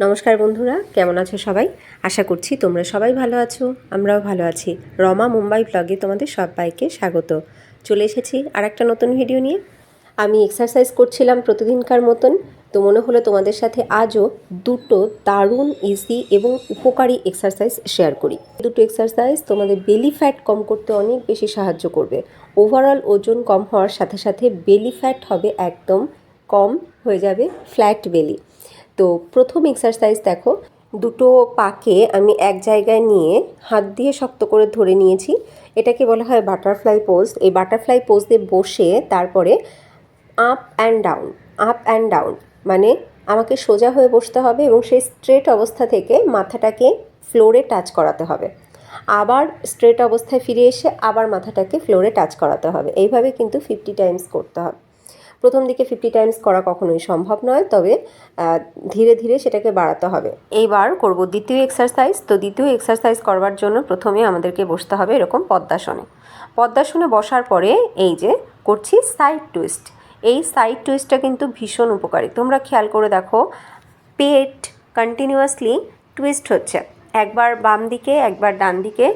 নমস্কার বন্ধুরা, কেমন আছো সবাই? আশা করছি তোমরা সবাই ভালো আছো, আমরাও ভালো আছি। রমা মুম্বাই ব্লগে তোমাদের সবাইকে স্বাগত। চলে এসেছি আর একটা নতুন ভিডিও নিয়ে। আমি এক্সারসাইজ করছিলাম প্রতিদিনকার মতন, তো মনে হলো তোমাদের সাথে আজও দুটো দারুণ ইজি এবং উপকারী এক্সারসাইজ শেয়ার করি। দুটো এক্সারসাইজ তোমাদের বেলি ফ্যাট কম করতে অনেক বেশি সাহায্য করবে। ওভারঅল ওজন কম হওয়ার সাথে সাথে বেলি ফ্যাট হবে একদম কম হয়ে যাবে, ফ্ল্যাট বেলি। তো প্রথম এক্সারসাইজ দেখো, দুটো পাকে আমি এক জায়গায় নিয়ে হাত দিয়ে শক্ত করে ধরে নিয়েছি। এটাকে বলা হয় বাটারফ্লাই পোজ। এই বাটারফ্লাই পোজে বসে তারপরে আপ অ্যান্ড ডাউন মানে আমাকে সোজা হয়ে বসতে হবে এবং সেই স্ট্রেট অবস্থা থেকে মাথাটাকে ফ্লোরে টাচ করাতে হবে। আবার স্ট্রেট অবস্থায় ফিরে এসে আবার মাথাটাকে ফ্লোরে টাচ করাতে হবে। এইভাবে কিন্তু 50 টাইমস করতে হবে। প্রথম দিকে 50 টাইমস করা কখনোই সম্ভব নয়, তবে ধীরে ধীরে সেটাকে বাড়াতে হবে। এইবার করব দ্বিতীয় এক্সারসাইজ। তো দ্বিতীয় এক্সারসাইজ করবার জন্য প্রথমে আমাদেরকে বসতে হবে এরকম পদ্মাসনে। পদ্মাসনে বসার পরে এই যে করছি সাইড টুইস্ট। এই সাইড টুইস্টটা কিন্তু ভীষণ উপকারী। তোমরা খেয়াল করে দেখো, পেট কন্টিনিউয়াসলি টুইস্ট হচ্ছে, একবার বাম দিকে একবার ডান দিকে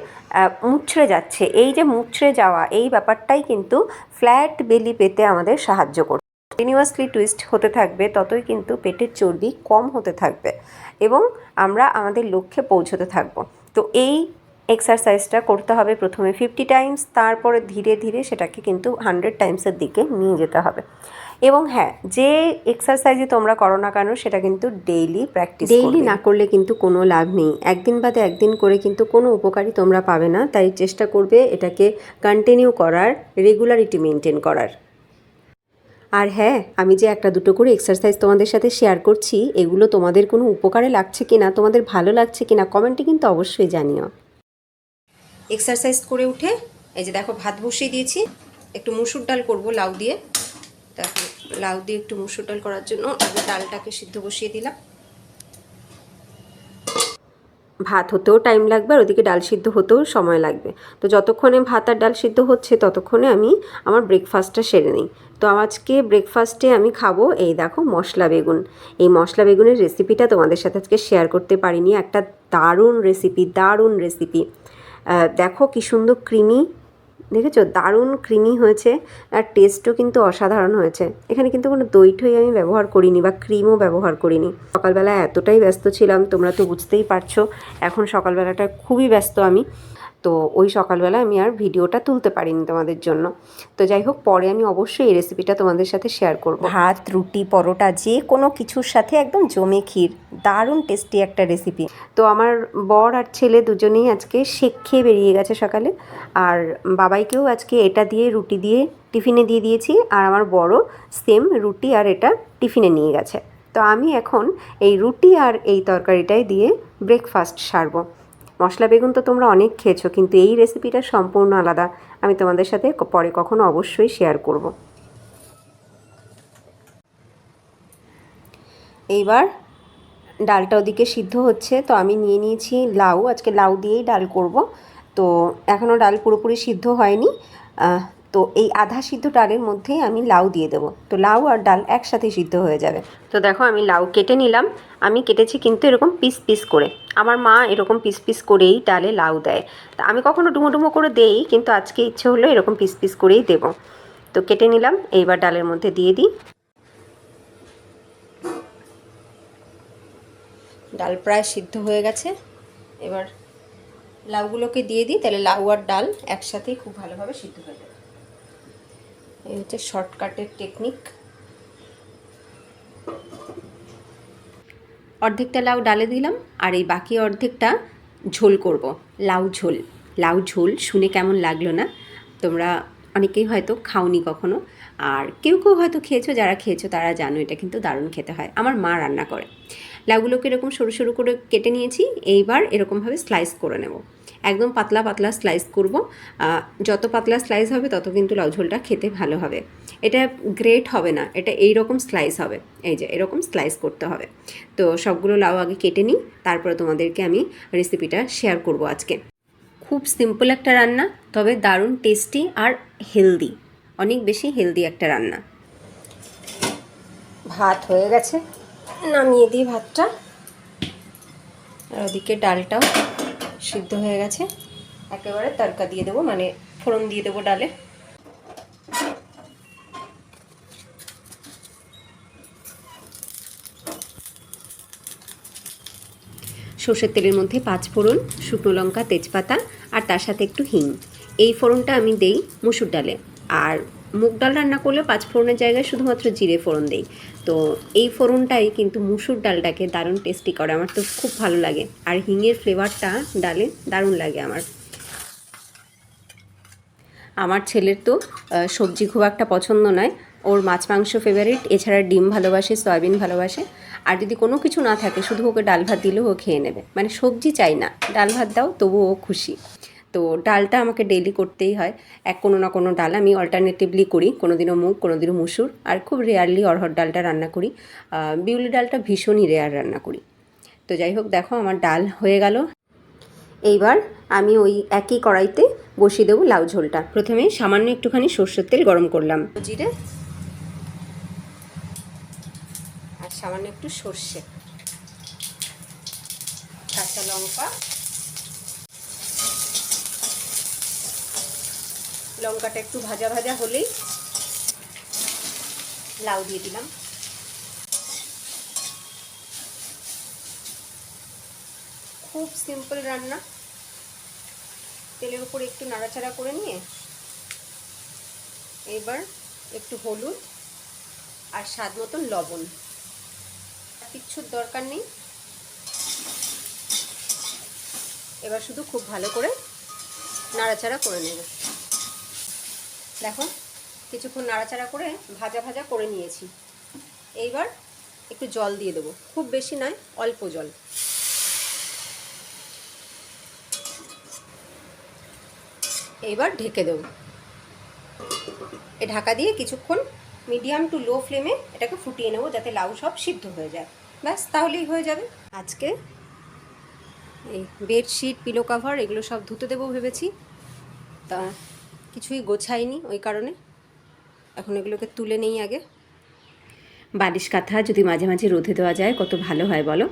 মুচড়ে যাচ্ছে। এই যে মুচড়ে যাওয়া, এই ব্যাপারটাই কিন্তু ফ্ল্যাট বেলি পেতে আমাদের সাহায্য করবে। কন্টিনিউয়াসলি টুইস্ট হতে থাকবে, ততই কিন্তু পেটের চর্বি কম হতে থাকবে এবং আমরা আমাদের লক্ষ্যে পৌঁছতে থাকব। তো এই এক্সারসাইজটা করতে হবে প্রথমে 50 টাইমস, তারপরে ধীরে ধীরে সেটাকে কিন্তু 100 টাইমসের দিকে নিয়ে যেতে হবে। এবং হ্যাঁ, যে এক্সারসাইজই তোমরা করো না কেন সেটা কিন্তু ডেইলি প্র্যাকটিস করবে। ডেইলি না করলে কিন্তু কোনো লাভ নেই। একদিন বাদে একদিন করে কিন্তু কোনো উপকারই তোমরা পাবে না। তাই চেষ্টা করবে এটাকে কন্টিনিউ করার, রেগুলারিটি মেনটেন করার। আর হ্যাঁ, আমি যে একটা দুটো করে এক্সারসাইজ তোমাদের সাথে শেয়ার করছি, এগুলো তোমাদের কোনো উপকারে লাগছে কিনা, তোমাদের ভালো লাগছে কিনা কমেন্টে কিন্তু অবশ্যই জানিও। এক্সারসাইজ করে উঠে এই যে দেখো ভাত বসিয়ে দিয়েছি। একটু মুসুর ডাল করব লাউ দিয়ে। দেখো লাউ দিয়ে একটু মুসুর ডাল করার জন্য আগে ডালটাকে সিদ্ধ বসিয়ে দিলাম। ভাত হতেও টাইম লাগবে আর ওদিকে ডাল সিদ্ধ হতেও সময় লাগবে। তো যতক্ষণে ভাত আর ডাল সিদ্ধ হচ্ছে ততক্ষণে আমি আমার ব্রেকফাস্টটা সেরে নিই। তো আজকে ব্রেকফাস্টে আমি খাবো এই দেখো মশলা বেগুন। এই মশলা বেগুনের রেসিপিটা তোমাদের সাথে আজকে শেয়ার করতে পারিনি। একটা দারুণ রেসিপি। দেখো কি সুন্দর ক্রিমি, দেখেছো? দারুণ ক্রিমি হয়েছে আর টেস্টও কিন্তু অসাধারণ হয়েছে। এখানে কিন্তু কোনো দই ঠই আমি ব্যবহার করিনি বা ক্রিমও ব্যবহার করিনি। সকালবেলা এতটাই ব্যস্ত ছিলাম, তোমরা তো বুঝতেই পারছো এখন সকালবেলাটা খুবই ব্যস্ত আমি। তো ওই সকালবেলা আমি আর ভিডিওটা তুলতে পারিনি তোমাদের জন্য। তো যাই হোক, পরে আমি অবশ্যই এই রেসিপিটা তোমাদের সাথে শেয়ার করব। ভাত, রুটি, পরোটা যে কোনো কিছুর সাথে একদম জমে ক্ষীর, দারুণ টেস্টি একটা রেসিপি। তো আমার বর আর ছেলে দুজনেই আজকে শেক খেয়ে বেরিয়ে গেছে সকালে। আর বাবাইকেও আজকে এটা দিয়ে রুটি দিয়ে টিফিনে দিয়ে দিয়েছি। আর আমার বড় সেম রুটি আর এটা টিফিনে নিয়ে গেছে। তো আমি এখন এই রুটি আর এই তরকারিটাই দিয়ে ব্রেকফাস্ট সারবো। মশলা বেগুন তো তোমরা অনেক খেয়েছো, কিন্তু এই রেসিপিটা সম্পূর্ণ আলাদা। আমি তোমাদের সাথে পরে কখনো অবশ্যই শেয়ার করব। এইবার ডালটা ওদিকে সিদ্ধ হচ্ছে, তো আমি নিয়ে নিয়েছি লাউ। আজকে লাউ দিয়েই ডাল করব। তো এখনও ডাল পুরোপুরি সিদ্ধ হয়নি। তো এই আধা সিদ্ধ ডালের মধ্যেই আমি লাউ দিয়ে দেবো। তো লাউ আর ডাল একসাথে সিদ্ধ হয়ে যাবে। তো দেখো আমি লাউ কেটে নিলাম। আমি কেটেছি কিন্তু এরকম পিস পিস করে। আমার মা এরকম পিস পিস করেই ডালে লাউ দেয়। তা আমি কখনো ডুমো ডুমো করে দেই, কিন্তু আজকে ইচ্ছে হলো এরকম পিস পিস করেই দেবো। তো কেটে নিলাম, এইবার ডালের মধ্যে দিয়ে দিই। ডাল প্রায় সিদ্ধ হয়ে গেছে। এবার লাউগুলোকে দিয়ে দিই, তাহলে লাউ আর ডাল একসাথেই খুব ভালোভাবে সিদ্ধ হয়ে যাবে। এই হচ্ছে শর্টকাটের টেকনিক। অর্ধেকটা লাউ ডালে দিলাম আর এই বাকি অর্ধেকটা ঝোল করব, লাউ ঝোল শুনে কেমন লাগলো না? তোমরা অনেকেই হয়তো খাওনি কখনো, আর কেউ কেউ হয়তো খেয়েছো। যারা খেয়েছো তারা জানো এটা কিন্তু দারুণ খেতে হয়। আমার মা রান্না করে। লাউগুলোকে এরকম সরু সরু করে কেটে নিয়েছি। এইবার এরকমভাবে স্লাইস করে নেব। একদম পাতলা পাতলা স্লাইস করব। যত পাতলা স্লাইস হবে তত কিন্তু লাউ ঝোলটা খেতে ভালো হবে। এটা গ্রেট হবে না, এটা এইরকম স্লাইস হবে। এই যে এরকম স্লাইস করতে হবে। তো সবগুলো লাউ আগে কেটে নিই, তারপরে তোমাদেরকে আমি রেসিপিটা শেয়ার করব আজকে। খুব সিম্পল একটা রান্না, তবে দারুণ টেস্টি আর হেলদি, অনেক বেশি হেলদি একটা রান্না। ভাত হয়ে গেছে, নামিয়ে দিই ভাতটা। আর ওদিকে ডালটাও সিদ্ধ হয়ে গেছে, একেবারে তড়কা দিয়ে দেবো, মানে ফোড়ন দিয়ে দেবো ডালে। সর্ষের তেলের মধ্যে 5 ফোড়ন, শুকনো লঙ্কা, তেজপাতা আর তার সাথে একটু হিং। এই ফোড়নটা আমি দেই মুসুর ডালে। আর মুগ ডাল রান্না করলে 5 ফোড়নের জায়গায় শুধুমাত্র জিরে ফোড়ন দেই। তো এই ফোড়নটাই কিন্তু মুসুর ডালটাকে দারুণ টেস্টি করে, আমার তো খুব ভালো লাগে। আর হিঙের ফ্লেভারটা ডালে দারুণ লাগে আমার ছেলের তো সবজি খুব একটা পছন্দ নয়, ওর মাছ মাংস ফেভারিট, এছাড়া ডিম ভালোবাসে, সয়াবিন ভালোবাসে। আর যদি কোনো কিছু না থাকে শুধু ওকে ডাল ভাত দিলেও ও খেয়ে নেবে, মানে সবজি চাই না, ডাল ভাত দাও তবুও ও খুশি। তো ডালটা আমাকে ডেইলি করতেই হয়, কোনো না কোনো ডাল আমি অল্টারনেটিভলি করি, কোনো দিনও মুগ, কোনো দিনও মুসুর, আর খুব রেয়ারলি অরহর ডালটা রান্না করি। বিউলি ডালটা ভীষণই রেয়ার রান্না করি। তো যাই হোক, দেখো আমার ডাল হয়ে গেল। এইবার আমি ওই একই কড়াইতে বসিয়ে দেবো লাউ ঝোলটা। প্রথমে সামান্য একটুখানি সর্ষের তেল গরম করলাম, জিরে আর সামান্য একটু সর্ষে, কাঁচা লঙ্কা, লঙ্কাটা একটু ভাজা ভাজা হলেই লাউ দিয়ে দিলাম। খুব সিম্পল রান্না, তেলের উপর একটু নাড়াচাড়া করে নিয়ে এবার একটু হলুদ আর স্বাদ মতন লবণ, কিচ্ছুর দরকার নেই। এবার শুধু খুব ভালো করে নাড়াচাড়া করে নেব। দেখো কিছুক্ষণ নাড়াচাড়া করে ভাজা ভাজা করে নিয়েছি। এইবার একটু জল দিয়ে দেবো, খুব বেশি নয়, অল্প জল। এইবার ঢেকে দেবো। এই ঢাকা দিয়ে কিছুক্ষণ মিডিয়াম টু লো ফ্লেমে এটাকে ফুটিয়ে নেবো, যাতে লাউ সব সিদ্ধ হয়ে যায়। ব্যাস, তাহলেই হয়ে যাবে। আজকে এই বেডশিট, পিলো কাভার এগুলো সব ধুতে দেবো ভেবেছি, তা কিছুই গোছাইনি, ওই কারণে এখন এগুলোকে তুলে নেই আগে। বালিশ কাঁথা যদি মাঝে মাঝে রোদে দেওয়া যায় কত ভালো হয় বলো।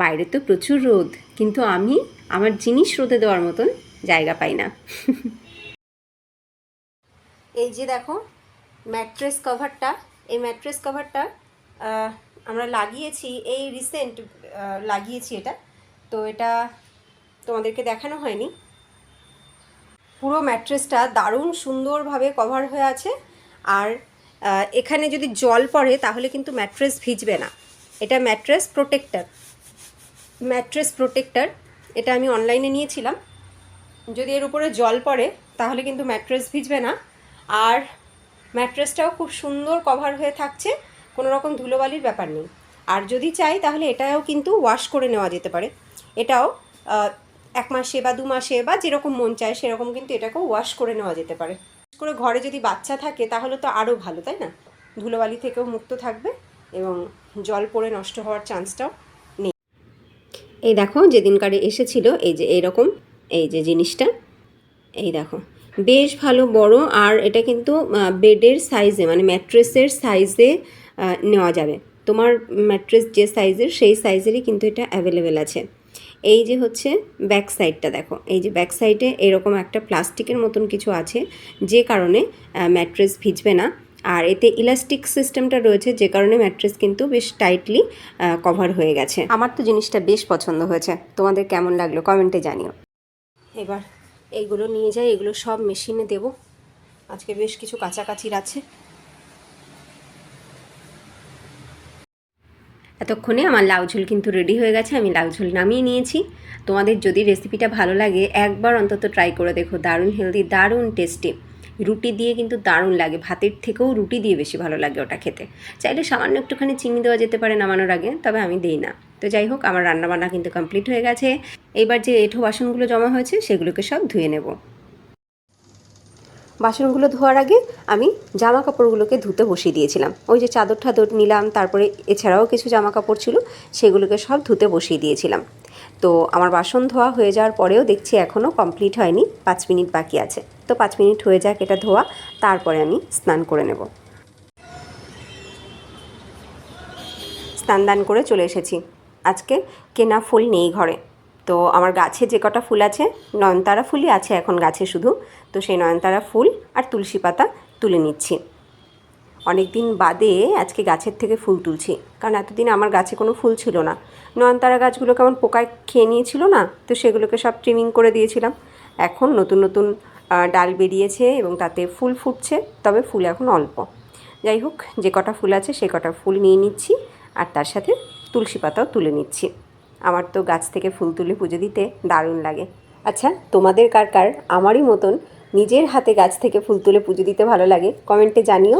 বাইরে তো প্রচুর রোদ, কিন্তু আমি আমার জিনিস রোদে দেওয়ার মতন জায়গা পাই না। এই যে দেখো ম্যাট্রেস কভারটা, এই ম্যাট্রেস কভারটা আমরা লাগিয়েছি, এই রিসেন্ট লাগিয়েছি এটা। তো এটা তোমাদেরকে দেখানো হয়নি। পুরো ম্যাট্রেসটা দারুণ সুন্দরভাবে কভার হয়ে আছে। আর এখানে যদি জল পড়ে তাহলে কিন্তু ম্যাট্রেস ভিজবে না। এটা ম্যাট্রেস প্রোটেক্টর, এটা আমি অনলাইনে নিয়েছিলাম। যদি এর উপরে জল পড়ে তাহলে কিন্তু ম্যাট্রেস ভিজবে না। আর ম্যাট্রেসটাও খুব সুন্দর কভার হয়ে থাকছে, কোনো রকম ধুলোবালির ব্যাপার নেই। আর যদি চাই তাহলে এটাও কিন্তু ওয়াশ করে নেওয়া যেতে পারে। এটাও 1 মাসে বা 2 মাসে বা যেরকম মন চায় সেরকম কিন্তু এটাকেও ওয়াশ করে নেওয়া যেতে পারে। করে ঘরে যদি বাচ্চা থাকে তাহলে তো আরও ভালো, তাই না? ধুলোবালি থেকেও মুক্ত থাকবে এবং জল পড়ে নষ্ট হওয়ার চান্সটাও নেই। এই দেখো যেদিনকারে এসেছিল, এই যে এইরকম, এই যে জিনিসটা, এই দেখো বেশ ভালো বড়। আর এটা কিন্তু বেডের সাইজে, মানে ম্যাট্রেসের সাইজে নেওয়া যাবে। তোমার ম্যাট্রেস যে সাইজের সেই সাইজেরই কিন্তু এটা অ্যাভেলেবেল আছে। এই যে হচ্ছে ব্যাক সাইডটা দেখো, এই যে ব্যাক সাইডে এরকম একটা প্লাস্টিকের মতন কিছু আছে, যে কারণে ম্যাট্রেস ভিজবে না। আর এতে ইলাস্টিক সিস্টেমটা রয়েছে, যে কারণে ম্যাট্রেস কিন্তু বেশ টাইটলি কভার হয়ে গেছে। আমার তো জিনিসটা বেশ পছন্দ হয়েছে, তোমাদের কেমন লাগলো কমেন্টে জানিও। এবার এইগুলো নিয়ে যাই, এগুলো সব মেশিনে দেব। আজকে বেশ কিছু কাচাকাচির আছে। এতক্ষণে আমার লাউ ঝোল কিন্তু রেডি হয়ে গেছে, আমি লাউ ঝোল নামিয়ে নিয়েছি। তোমাদের যদি রেসিপিটা ভালো লাগে একবার অন্তত ট্রাই করে দেখো, দারুণ হেলদি, দারুণ টেস্টি। রুটি দিয়ে কিন্তু দারুণ লাগে, ভাতের থেকেও রুটি দিয়ে বেশি ভালো লাগে ওটা খেতে। চাইলে সামান্য একটুখানি চিনি দেওয়া যেতে পারে নামানোর আগে, তবে আমি দিই না। তো যাই হোক, আমার রান্নাবান্না কিন্তু কমপ্লিট হয়ে গেছে। এবার যে এঁঠো বাসনগুলো জমা হয়েছে সেগুলোকে সব ধুয়ে নেব। বাসনগুলো ধোয়ার আগে আমি জামা কাপড়গুলোকে ধুতে বসিয়ে দিয়েছিলাম। ওই যে চাদর ঠাদর নিলাম, তারপরে এছাড়াও কিছু জামা কাপড় ছিল, সেগুলোকে সব ধুতে বসিয়ে দিয়েছিলাম। তো আমার বাসন ধোয়া হয়ে যাওয়ার পরেও দেখছি এখনও কমপ্লিট হয়নি, 5 মিনিট বাকি আছে। তো 5 মিনিট হয়ে যাক এটা ধোয়া, তারপরে আমি স্নান করে নেব। স্নান দান করে চলে এসেছি। আজকে কেনা ফুল নেই ঘরে, তো আমার গাছে যে কটা ফুল আছে, নয়নতারা ফুলই আছে এখন গাছে শুধু, তো সেই নয়নতারা ফুল আর তুলসী পাতা তুলে নিচ্ছি। অনেক দিন বাদে আজকে গাছের থেকে ফুল তুলছি, কারণ এতদিন আমার গাছে কোনো ফুল ছিল না। নয়নতারা গাছগুলো কেমন পোকায় খেয়ে নিয়েছিল না, তো সেগুলোকে সব ট্রিমিং করে দিয়েছিলাম। এখন নতুন নতুন ডাল বেরিয়েছে এবং তাতে ফুল ফুটছে, তবে ফুল এখন অল্প। যাই হোক, যে কটা ফুল আছে সে কটা ফুল নিয়ে নিচ্ছি, আর তার সাথে তুলসী পাতাও তুলে নিচ্ছি। আমার তো গাছ থেকে ফুল তুলে পুজো দিতে দারুণ লাগে। আচ্ছা, তোমাদের কার কার আমারই মতন নিজের হাতে গাছ থেকে ফুল তুলে পুজো দিতে ভালো লাগে, কমেন্টে জানিও।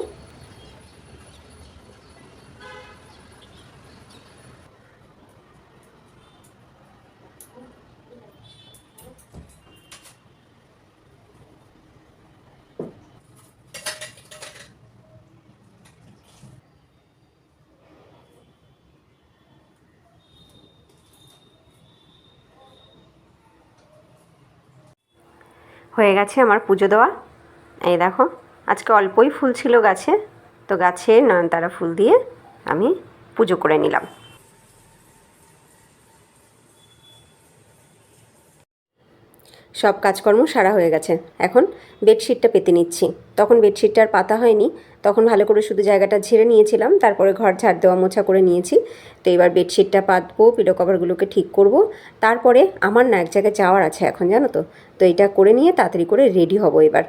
হয়ে গেছে আমার পুজো দেওয়া। এই দেখো, আজকে অল্পই ফুল ছিল গাছে, তো গাছে নয়নতারা ফুল দিয়ে আমি পুজো করে নিলাম। সব কাজকর্ম সারা হয়ে গেছে, এখন বেডশিটটা পেতে নিচ্ছি। তখন বেডশিটটা আর পাতা হয়নি, তখন ভালো করে শুধু জায়গাটা ঝেড়ে নিয়েছিলাম, তারপরে ঘর ঝাড় দেওয়া মোছা করে নিয়েছি। তো এবার বেডশিটটা পাতবো, পিলো কভারগুলোকে ঠিক করব, তারপরে আমার না এক জায়গায় যাওয়ার আছে এখন, জানো তো। তো এটা করে নিয়ে তাড়াতাড়ি করে রেডি হব এবার।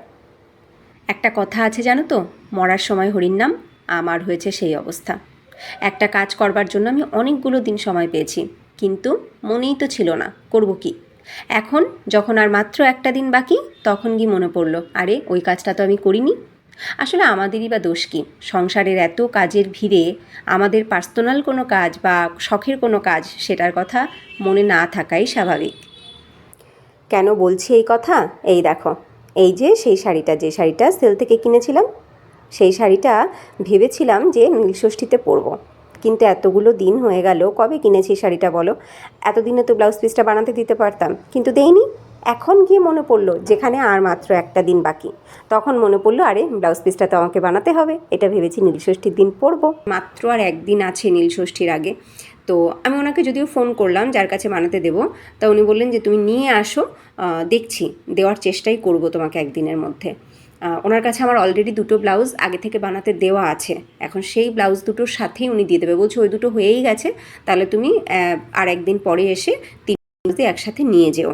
একটা কথা আছে জানো তো, মরার সময় হরির নাম, আমার হয়েছে সেই অবস্থা। একটা কাজ করবার জন্য আমি অনেকগুলো দিন সময় পেয়েছি, কিন্তু মনেই তো ছিল না করব কি। এখন যখন আর মাত্র একটা দিন বাকি, তখন কি মনে পড়লো, আরে ওই কাজটা তো আমি করিনি। আসলে আমাদেরই বা দোষ কী, সংসারের এত কাজের ভিড়ে আমাদের পার্সোনাল কোনো কাজ বা শখের কোনো কাজ, সেটার কথা মনে না থাকাই স্বাভাবিক। কেন বলছি এই কথা, এই দেখো, এই যে সেই শাড়িটা, যে শাড়িটা সেল থেকে কিনেছিলাম, সেই শাড়িটা ভেবেছিলাম যে নীলষষ্ঠীতে পরবো, কিন্তু এতগুলো দিন হয়ে গেল, কবে কিনেছি শাড়িটা বলো। এতদিনে তো ব্লাউজ পিসটা বানাতে দিতে পারতাম, কিন্তু দেইনি। এখন গিয়ে মনে পড়লো, যেখানে আর মাত্র একটা দিন বাকি, তখন মনে পড়লো আরে ব্লাউজ পিসটা তো আমাকে বানাতে হবে, এটা ভেবেছি নীলষষ্ঠীর দিন পরবো। মাত্র আর একদিন আছে নীলষষ্ঠীর আগে। তো আমি ওনাকে যদিও ফোন করলাম যার কাছে বানাতে দেবো, তা উনি বললেন যে তুমি নিয়ে আসো, দেখছি, দেওয়ার চেষ্টাই করব তোমাকে একদিনের মধ্যে। ওনার কাছে আমার অলরেডি দুটো ব্লাউজ আগে থেকে বানাতে দেওয়া আছে, এখন সেই ব্লাউজ দুটোর সাথেই উনি দিয়ে দেবে বলছে, ওই দুটো হয়েই গেছে, তাহলে তুমি আর একদিন পরে এসে তিন ব্লাউজ একসাথে নিয়ে যেও।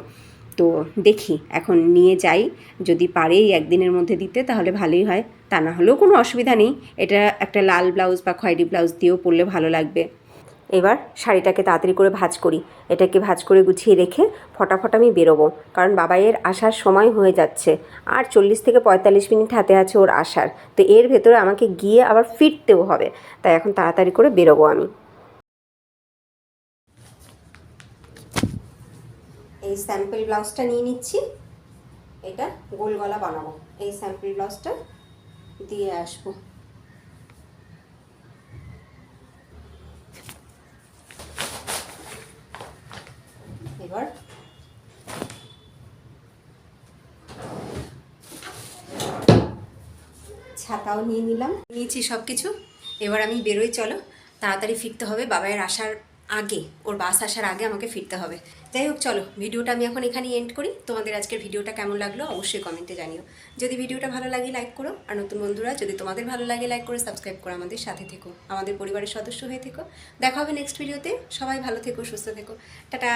তো দেখি এখন নিয়ে যাই, যদি পারে এই একদিনের মধ্যে দিতে তাহলে ভালোই হয়, তা না হলেও কোনো অসুবিধা নেই, এটা একটা লাল ব্লাউজ বা খয়েরি ব্লাউজ দিয়েও পরলে ভালো লাগবে। এবার শাড়িটাকে তাড়াতাড়ি করে ভাঁজ করি, এটাকে ভাঁজ করে গুছিয়ে রেখে ফটাফট আমি বেরোবো, কারণ বাবাইয়ের আসার সময় হয়ে যাচ্ছে, আর 40 থেকে 45 মিনিট হাতে আছে ওর আসার। তো এর ভেতরে আমাকে গিয়ে আবার ফিরতেও হবে, তাই এখন তাড়াতাড়ি করে বেরোবো আমি। এই স্যাম্পল ব্লাউজটা নিয়ে নিচ্ছি, এটা গোল গলা বানাবো, এই স্যাম্পল ব্লাউজটা দিয়ে আসবো। এবার ছাতাও নিয়ে নিলাম, নিয়েছি সব কিছু। এবার আমি বেরোই, চলো তাড়াতাড়ি ফিরতে হবে, বাবাইয়ের আসার আগে, ওর বাস আসার আগে আমাকে ফিরতে হবে। যাই হোক, চলো ভিডিওটা আমি এখন এখানেই এন্ড করি। তোমাদের আজকের ভিডিওটা কেমন লাগলো অবশ্যই কমেন্টে জানিও। যদি ভিডিওটা ভালো লাগে লাইক করো, আর নতুন বন্ধুরা যদি তোমাদের ভালো লাগে লাইক করে সাবস্ক্রাইব করো, আমাদের সাথে থেকো, আমাদের পরিবারের সদস্য হয়ে থেকো। দেখা হবে নেক্সট ভিডিওতে, সবাই ভালো থেকো, সুস্থ থেকো, টাটা।